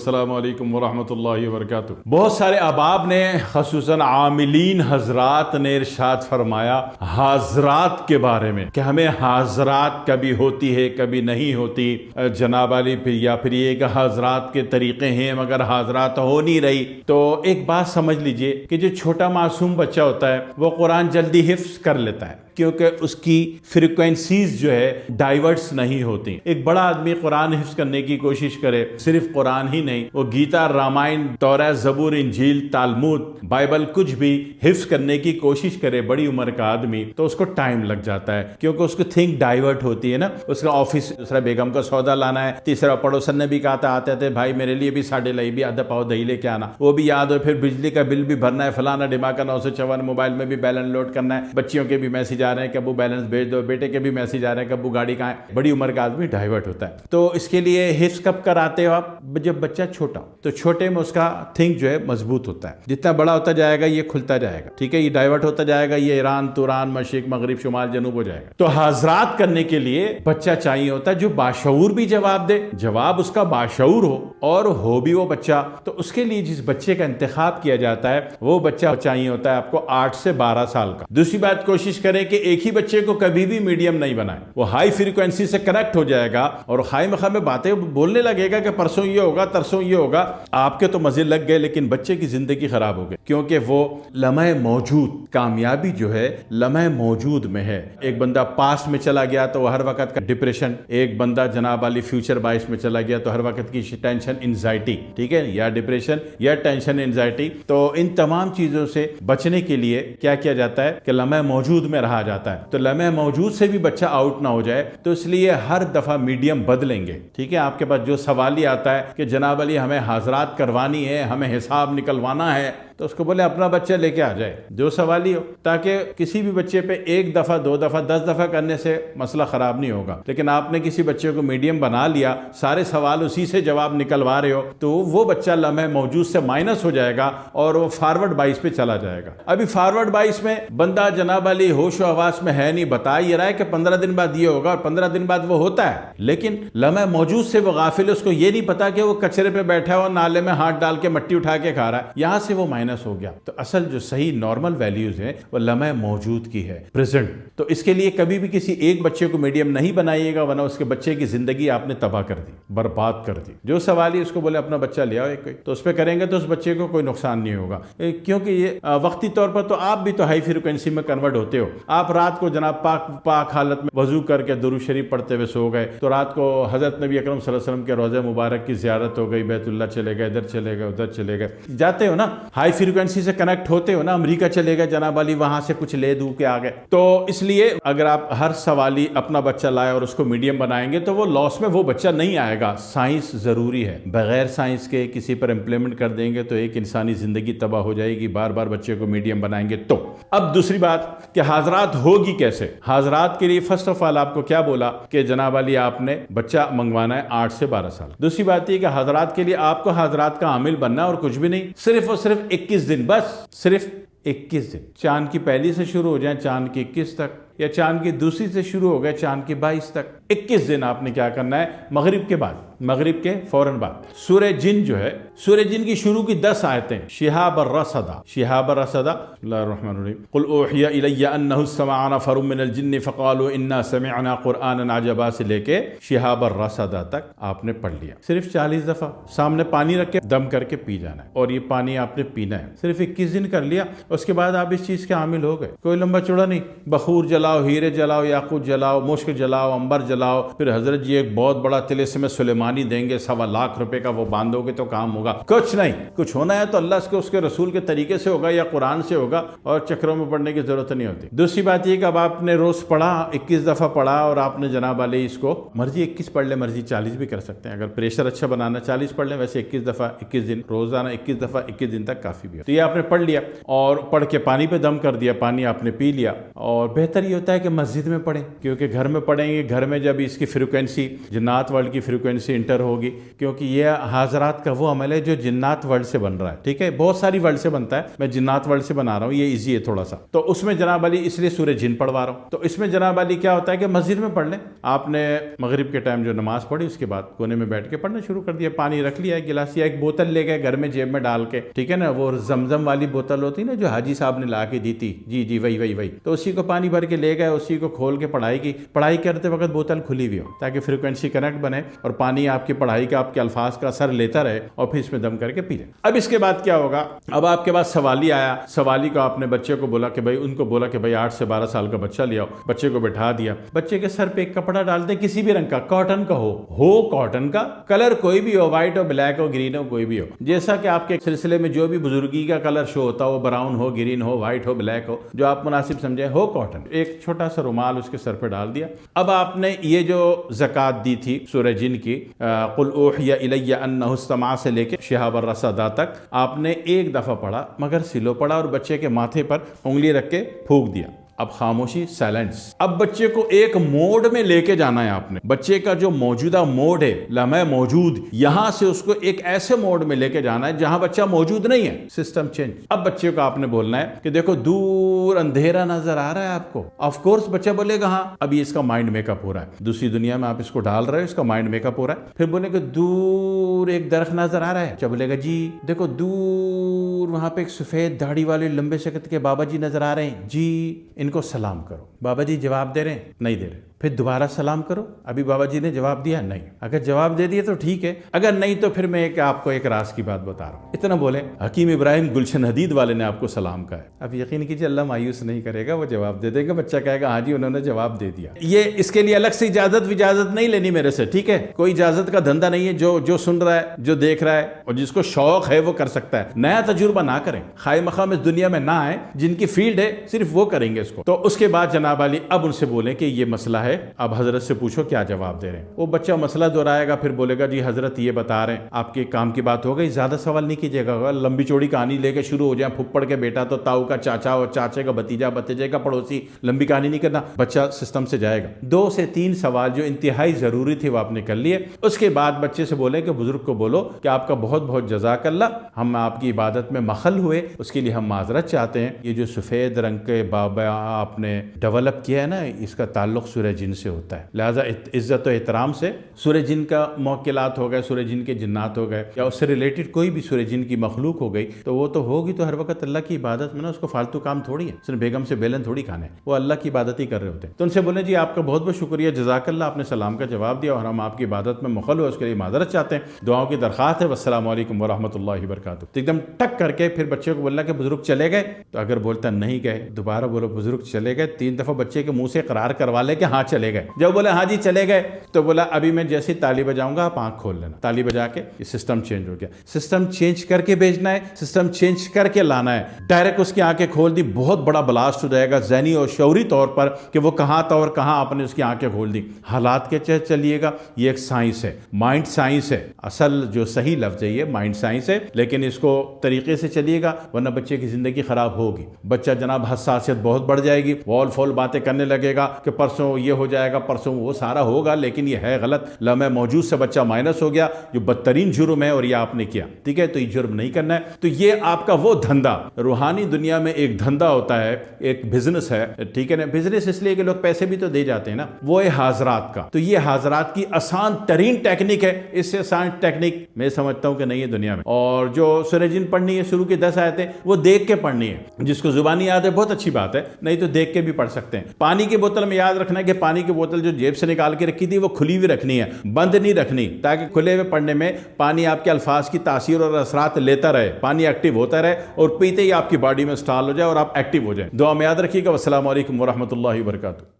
अस्सलामु अलैकुम वरहमतुल्लाहि वबरकातुहू। बहुत सारे अहबाब ने खसूसन आमिलीन हजरात ने इरशाद फरमाया हाजरात के बारे में कि हमें हाजरात कभी होती है कभी नहीं होती। जनाब अली फिर ये कि हाजरात के तरीके हैं मगर हाजरात हो नहीं रही। तो एक बात समझ लीजिए कि जो छोटा मासूम बच्चा होता है वो कुरान जल्दी हिफ्ज कर लेता है क्योंकि उसकी फ्रीक्वेंसीज जो है डाइवर्ट्स नहीं होती। एक बड़ा आदमी कुरान हिफ्ज करने की कोशिश करे, सिर्फ कुरान ही नहीं, वो गीता, रामायण, तौरात, ज़बूर, इंजील, तालमुद, बाइबल कुछ भी हिफ्ज करने की कोशिश करे बड़ी उम्र का आदमी, तो उसको टाइम लग जाता है क्योंकि उसको थिंक डाइवर्ट होती है ना। उसका ऑफिस, दूसरा बेगम का सौदा लाना है, तीसरा पड़ोसन ने भी कहा था आते थे भाई मेरे लिए भी साढ़े लाई भी आधा पाव दही लेके आना, वो भी याद हो। फिर बिजली का बिल भी भरना है, फलाना डिमाका 954, मोबाइल में भी बैलेंस लोड करना है, बच्चियों के भी मैसेज आ रहे हैं कि अबू बैलेंस भेज दो, बेटे के भी मैसेज आ रहे हैं कि अबू गाड़ी कहाँ है। बड़ी उम्र का आदमी डाइवर्ट होता है। तो इसके लिए हिफ्ज कब कराते हो आप? जब बच्चा छोटा, तो छोटे में उसका थिंक जो है मजबूत होता है। जितना बड़ा होता जाएगा ये खुलता जाएगा, ठीक है, ये डाइवर्ट होता जाएगा, ये ईरान, तुरान, मशरिक, मगरिब, शुमाल, जनूब हो जाएगा। तो हाजरात करने के लिए बच्चा चाहिए होता है जो बाशऊर भी जवाब दे, जवाब उसका बाशऊर हो और हो भी वो बच्चा। तो उसके लिए जिस बच्चे का इंतखाब किया जाता है वो बच्चा चाहिए होता है आपको 8 से 12 साल का। दूसरी बात, कोशिश करें कि एक ही बच्चे को कभी भी मीडियम नहीं बनाए। वो हाई फ्रीक्वेंसी से कनेक्ट हो जाएगा और खाई मखा में बातें बोलने लगेगा कि परसों ये होगा, तरसों ये होगा। आपके तो मजे लग गए लेकिन बच्चे की जिंदगी खराब हो गई क्योंकि वो लम्हे मौजूद, कामयाबी जो है लम्हे मौजूद में है। एक बंदा पास्ट में चला गया तो हर वक्त का डिप्रेशन, एक बंदा जनाब वाली फ्यूचर बाइस में चला गया तो हर वक्त की टेंशन, एंजाइटी, ठीक है, या डिप्रेशन या टेंशन, एंजाइटी। तो इन तमाम चीजों से बचने के लिए क्या किया जाता है कि लम्हे मौजूद में रहा जाता है। तो लम्हे मौजूद से भी बच्चा आउट ना हो जाए, तो इसलिए हर दफा मीडियम बदलेंगे। ठीक है, आपके पास जो सवाल ही आता है कि जनाब अली हमें हाजरात करवानी है, हमें हिसाब निकलवाना है, तो उसको बोले अपना बच्चा लेके आ जाए, जो सवाल ही हो, ताकि किसी भी बच्चे पे एक दफा, दो दफा, 10 दफा करने से मसला खराब नहीं होगा। लेकिन आपने किसी बच्चे को मीडियम बना लिया, सारे सवाल उसी से जवाब निकलवा रहे हो, तो वो बच्चा लम्हे मौजूद से माइनस हो जाएगा और वो फॉरवर्ड 22 पे चला जाएगा। अभी फॉरवर्ड 22 में बंदा जनाब अली होश आवास में है नहीं, बता ये रहा है कि 15 दिन बाद ये होगा और 15 दिन बाद वो होता है, लेकिन लम्हे मौजूद से वो गाफिल है, उसको ये नहीं पता कि वो कचरे पे बैठा है और नाले में हाथ डाल के मट्टी उठा के खा रहा है, यहां से वो माइनस हो गया। तो असल जो सही नॉर्मल वैल्यूज है वो लम्हे मौजूद की है, प्रेजेंट। तो इसके लिए कभी भी किसी एक बच्चे को मीडियम नहीं बनाइएगा, वरना उसके बच्चे की जिंदगी आपने तबाह कर दी, बर्बाद कर दी। जो सवाल ही उसको बोले अपना बच्चा ले आओ एक कोई, तो उस पर करेंगे तो उस बच्चे को कोई नुकसान नहीं होगा, क्योंकि ये वक्ती तौर पर तो आप भी तो हाई फ्रिक्वेंसी में कन्वर्ट होते हो। आप रात को जनाब पाक हालत में वजू करके दुरूद शरीफ पढ़ते हुए सो गए, तो रात को हजरत नबी अकरम सल्लल्लाहु अलैहि वसल्लम के रोज़े मुबारक की ज़ियारत हो गई, बैतुल्लाह चले गए, इधर चले गए, उधर चले गए, जाते हो ना, हाई फ्रीक्वेंसी से कनेक्ट होते हो ना, अमेरिका चले गए जनाब अली, वहां से कुछ ले दू के आ गए। तो इसलिए अगर आप हर सवाली अपना बच्चा लाए और उसको मीडियम बनाएंगे तो वो लॉस में वो बच्चा नहीं आएगा। साइंस जरूरी है, बगैर साइंस के किसी पर इंप्लीमेंट कर देंगे तो एक इंसानी जिंदगी तबाह हो जाएगी, बार बार बच्चे को मीडियम बनाएंगे तो। अब दूसरी बात कि हाजरात होगी कैसे। हाजरात के लिए फर्स्ट ऑफ ऑल आपको क्या बोला कि जनाब अली आपने बच्चा मंगवाना है 8 से 12 साल। दूसरी बात यह कि हाजरात के लिए आपको हाजरात का आमिल बनना और कुछ भी नहीं, सिर्फ और सिर्फ 21 दिन, बस सिर्फ 21 दिन। चांद की पहली से शुरू हो जाए चांद की 21 तक, या चांद की दूसरी से शुरू हो गए चांद की 22 तक, 21 दिन आपने क्या करना है, मगरिब के बाद, मगरिब के फौरन बाद। सूरह जिन जो है, सूरह जिन की शुरू की 10 आयतें, शिहाब ar-रसदा, शिहाब ar-रसदा, बिस्मिल्लाहिर्रहमानिर्रहीम, कुल ऊहिया इलैया अन्नहु समअ नफरुम मिनल जिन्नि फक़ालू इन्ना समिअना क़ुरआनन अजबा से लेके शिहाब ar-रसदा तक आपने पढ़ लिया। सिर्फ 40 दफा सामने पानी रख के दम करके पी जाना है और ये पानी आपने पीना है। सिर्फ 21 दिन कर लिया, उसके बाद आप इस चीज के आमिल हो गए। कोई लंबा चौड़ा नहीं, बखूर जलाओ, हीरे जलाओ, याकूत जलाओ, मुश्क जलाओ, अंबर जलाओ, फिर हजरत जी एक बहुत बड़ा तिलिस्म सुलेमानी देंगे, 1.25 लाख रुपए का, वो बांधोगे तो काम होगा। कुछ नहीं, कुछ होना है तो अल्लाह के उसके रसूल के तरीके से होगा या कुरान से होगा, और चक्रों में पढ़ने की जरूरत नहीं होती। दूसरी बात यह कि अब आपने रोज पढ़ा, 21 दफा पढ़ा और आपने जनाब अली इसको मर्जी 21 पढ़ ले, मर्जी 40 भी कर सकते हैं, अगर प्रेशर अच्छा बनाना 40 पढ़ ले, वैसे 21 दफा 21 दिन, रोजाना 21 दफा 21 दिन तक काफी भी हो। तो ये आपने पढ़ लिया और पढ़ के पानी पे दम कर दिया, पानी आपने पी लिया। और बेहतर ये होता है कि मस्जिद में पढ़ें, क्योंकि घर में पढ़ेंगे, घर में जब इसकी फ्रिक्वेंसी जिन्नात वर्ल्ड की फ्रिक्वेंसी इंटर होगी, क्योंकि ये हाजरात का वो अमल है जो जिन्नात वर्ल्ड से बन रहा है। ठीक है, बहुत सारी वर्ल्ड से बनता है, मैं जिन्नात वर्ल्ड से बना रहा हूँ, ये इजी है थोड़ा सा। तो उसमें जनाब अली इसलिए सूरह जिन पढ़वा रहा हूँ। तो इसमें जनाब अली क्या होता है कि मस्जिद में पढ़ लें, आपने मगरिब के टाइम जो नमाज पढ़ी उसके बाद कोने में बैठ के पढ़ना शुरू कर दिया, पानी रख लिया, एक गिलास या एक बोतल ले गए घर में जेब में डाल के, ठीक है ना, वो जमजम वाली बोतल होती ना जो हाजी साहब ने ला के दी थी, जी जी वही वही वही, तो उसी को पानी भर के ले गए, उसी को खोल के पढ़ाई की। पढ़ाई करते वक्त बोतल खुली हुई हो ताकि फ्रिक्वेंसी कनेक्ट बने और पानी आपकी पढ़ाई का, आपके अल्फाज का असर लेता रहे और फिर इसमें दम करके पी ले। अब इसके बाद क्या होगा, अब आपके पास सवाली आया, सवाली को आपने बच्चे को बोला कि भाई, उनको बोला कि भाई 8 से 12 साल का बच्चा ले आओ, बच्चे को बैठा दिया, बच्चे के सर पे एक कपड़ा डाल दे किसी भी रंग का, कॉटन का हो कॉटन का, कलर कोई भी हो, व्हाइट हो, ब्लैक हो, ग्रीन हो, कोई भी हो, जैसा कि आपके सिलसिले में जो भी बुजुर्गी का कलर शो होता हो, ब्राउन हो, ग्रीन हो, व्हाइट हो, ब्लैक हो, जो आप मुनासिब समझे, हो कॉटन। एक छोटा सा रुमाल उसके सर पे डाल दिया। अब आपने ये जो ज़कात दी थी सूरह जिन की, कुल ऊहिया इलैया अन्नहु इस्तमा से लेके शिहाबर रसदा तक आपने एक दफ़ा पढ़ा, मगर सिलो पढ़ा और बच्चे के माथे पर उंगली रख के फूंक दिया। अब खामोशी, साइलेंस। अब बच्चे को एक मोड में लेके जाना है आपने, बच्चे का जो मौजूदा मोड है, लम्हे मौजूद, यहां से उसको एक ऐसे मोड में लेके जाना है जहां बच्चा मौजूद नहीं है, सिस्टम चेंज। अब बच्चे को आपने बोलना है कि देखो दूर अंधेरा नजर आ रहा है आपको। ऑफ कोर्स बच्चा बोलेगा हाँ, अभी इसका माइंड मेकअप हो रहा है, दूसरी दुनिया में आप इसको डाल रहे हो, इसका माइंड मेकअप हो रहा है। फिर बोलेगा दूर एक दरख्त नजर आ रहा है, बच्चा बोलेगा जी। देखो दूर वहां पे एक सफेद दाढ़ी वाले लंबे शकत के बाबा जी नजर आ रहे हैं, जी इनको सलाम करो। बाबा जी जवाब दे रहे हैं, नहीं दे रहे। फिर दोबारा सलाम करो, अभी बाबा जी ने जवाब दिया, नहीं। अगर जवाब दे दिया तो ठीक है, अगर नहीं तो फिर मैं आपको एक राज की बात बता रहा हूँ। इतना बोले, हकीम इब्राहिम गुलशन हदीद वाले ने आपको सलाम कहा है। अब यकीन कीजिए अल्लाह मायूस नहीं करेगा, वो जवाब दे देगा, बच्चा कहेगा हाँ जी उन्होंने जवाब दे दिया। ये इसके लिए अलग से इजाजत नहीं लेनी मेरे से, ठीक है, कोई इजाजत का धंधा नहीं है। जो सुन रहा है, जो देख रहा है और जिसको शौक है वो कर सकता है। नया तजुर्बा ना करें, खाए मकाम इस दुनिया में ना आए, जिनकी फील्ड है सिर्फ वो करेंगे इसको। तो उसके बाद जनाब अली अब उनसे बोले कि ये मसला है, अब हजरत से पूछो क्या जवाब दे रहे हैं। वो बच्चा मसला दोहराएगा, फिर बोलेगा जी हजरत ये बता रहे हैं, आपके काम की बात हो गई, ज्यादा सवाल नहीं कीजिएगा, लंबी चौड़ी कहानी लेके शुरू हो जाए, फुप्पड़ के बेटा तो ताऊ का चाचा और चाचे का भतीजा, भतीजे का पड़ोसी, लंबी कहानी नहीं करना, बच्चा सिस्टम से जाएगा। 2 से 3 सवाल जो इंतहाई जरूरी थे वो आपने कर लिए। उसके बाद बच्चे से बोले कि बुजुर्ग को बोलो कि आपका बहुत बहुत जज़ाकल्लाह, हम आपकी इबादत में मखल हुए, उसके लिए हम माजरत चाहते हैं। ये जो सफ़ेद रंग के बाबा आपने डेवलप किया है ना, इसका ताल्लुक सूरह जिन से होता है, लिहाजा इज्जत और एहतराम से सूरह जिन का मौकिलात हो गए, सूरह जिन के जिन्नात हो गए, या उससे रिलेटेड कोई भी सूरह जिन की मखलूक हो गई, तो वो तो होगी तो हर वक्त अल्लाह की इबादत में ना, उसको फालतू काम थोड़ी है, उसने बेगम से बेलन थोड़ी खाने, वो अल्लाह की इबादत ही कर रहे होते हैं। तो उनसे बोले जी आपका बहुत बहुत शुक्रिया, जज़ाकल्लाह, आपने सलाम का जवाब दिया और हम आपकी इबादत में मुखल हुए, उसके लिए माजरत चाहते हैं, दुआओं की दरख्वास्त है, वस्सलामु अलैकुम वरहमतुल्लाहि वबरकातुहू। तो एकदम टक करके फिर बच्चे को बोलना कि बुजुर्ग चले गए, तो अगर बोलता नहीं गए, दोबारा बोलो बुजुर्ग चले गए, 3 दफा बच्चे के मुंह से इकरार करवा ले कि हाँ चले गए। जब बोला हाँ जी चले गए, तो बोला अभी मैं जैसे ताली बजाऊंगा आप आंख खोल लेना। ताली बजा के ये सिस्टम चेंज हो गया। सिस्टम चेंज करके भेजना है, सिस्टम चेंज करके लाना है। डायरेक्ट उसकी आंखें खोल दी, बहुत बड़ा ब्लास्ट हो जाएगा ज़हनी और शौरी तौर पर कि वो कहाँ था और कहाँ आपने उसकी आंखें खोल दी। हालात के चलते चलिएगा, ये एक साइंस है, माइंड साइंस है, असल जो सही लफ्ज़ है ये माइंड साइंस है, लेकिन इसको तरीके से चलिएगा वरना बच्चे की ज़िंदगी ख़राब होगी। बच्चा जनाब हसासियत बहुत बढ़ जाएगी, वॉल फॉल बातें करने लगेगा कि परसों ये हो जाएगा, परसों वो सारा होगा, लेकिन ये है गलत। लम्हे मौजूद से बच्चा माइनस हो गया, जो बदतरीन जुर्म है और ये आपने किया, ठीक है, तो ये जुर्म नहीं करना है। तो ये आपका वो धंधा, रूहानी दुनिया में एक धंधा होता है, एक बिजनेस है, ठीक है ना। बिजनेस इसलिए कि लोग पैसे भी तो दे जाते हैं ना, वो है हाजरात का। तो ये हाजरात की आसान तरीन टेक्निक है, इससे आसान टेक्निक मैं समझता हूं कि नहीं है दुनिया में। और जो सूरह जिन पढ़नी है, शुरू की 10 आयतें वो देख के पढ़नी है। जिसको जुबानी याद है बहुत अच्छी बात है, नहीं तो देख के भी पढ़ सकते हैं। पानी की बोतल में याद रखना है कि पानी की बोतल जो जेब से निकाल के रखी थी वो खुली हुई रखनी है, बंद नहीं रखनी, ताकि खुले हुए पढ़ने में पानी आपके अल्फाज की तासीर और असरात लेता रहे, पानी एक्टिव होता रहे और पीते ही आपकी बॉडी में इंस्टॉल हो जाए और आप एक्टिव हो जाए। दुआ में याद रखिएगा। वस्सलामु अलैकुम वरहमतुल्लाहि वबरकातुहू।